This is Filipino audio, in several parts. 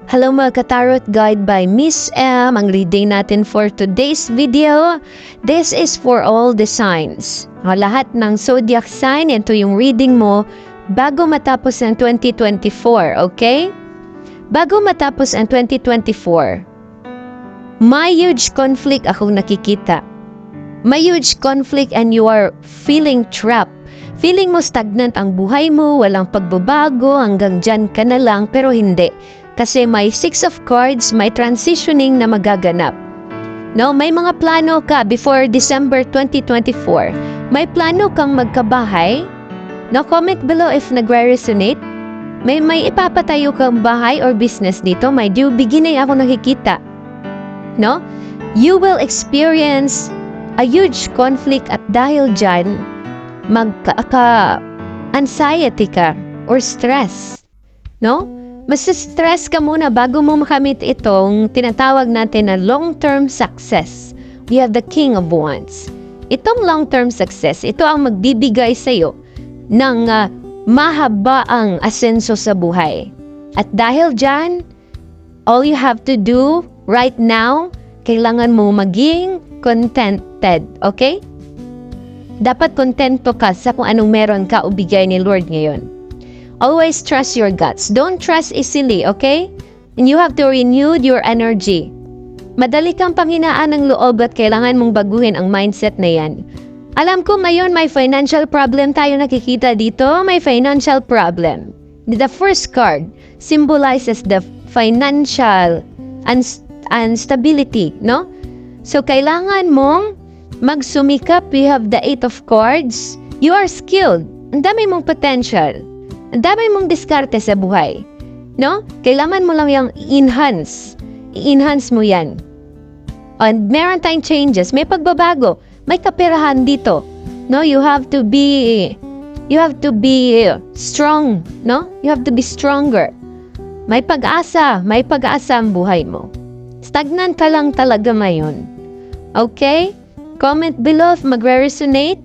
Hello mga ka-tarot guide by Miss M. Ang reading natin for today's video, this is for all the signs. Lahat ng zodiac sign, ito yung reading mo bago matapos ang 2024, okay? Bago matapos ang 2024, may huge conflict akong nakikita. May huge conflict and you are feeling trapped. Feeling mo stagnant ang buhay mo, walang pagbabago, hanggang dyan ka na lang, pero hindi. Kasi may 6 of cards, may transitioning na magaganap. No, may mga plano ka before December 2024. May plano kang magkabahay. No, comment below if nagre-resonate. May ipapatayo kang bahay or business dito. May due beginning ako nakikita. No? You will experience a huge conflict at dahil dyan, anxiety ka or stress. No? Mas-stress ka muna bago mo makamit itong tinatawag natin na long-term success. We have the King of Wands. Itong long-term success, ito ang magbibigay sa'yo ng mahabaang asenso sa buhay. At dahil dyan, all you have to do right now, kailangan mo maging contented, okay? Dapat kontento ka sa kung anong meron ka o bigay ni Lord ngayon. Always trust your guts. Don't trust easily, okay? And you have to renew your energy. Madali kang panghinaan ng loob at kailangan mong baguhin ang mindset na yan. Alam ko ngayon may financial problem tayo nakikita dito. May financial problem. The first card symbolizes the financial instability, no? So kailangan mong magsumikap. You have the 8 of cards. You are skilled. Ang dami mong potential. Ang dami mong diskarte sa buhay. No? Kailangan mo lang yung enhance. I-enhance mo yan. And meron tayong changes. May pagbabago. May kaperahan dito. No? You have to be strong. No? You have to be stronger. May pag-asa. May pag-asa ang buhay mo. Stagnant ka lang talaga ngayon. Okay? Comment below if magre-resonate.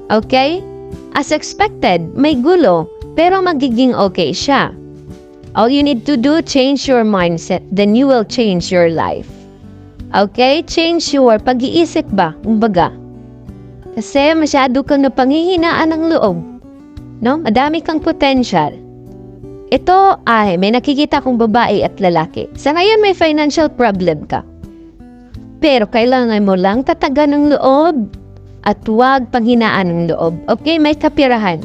Okay? As expected, may gulo. Pero magiging okay siya. All you need to do, change your mindset, then you will change your life. Okay? Change your pag-iisip ba? Kumbaga. Kasi masyado kang napanghihinaan ng loob. No? Madami kang potential. Ito ay may nakikita kong babae at lalaki. Sa ngayon may financial problem ka. Pero kailangan mo lang tatagan ng loob at huwag panghinaan ng loob. Okay? May kapirahan.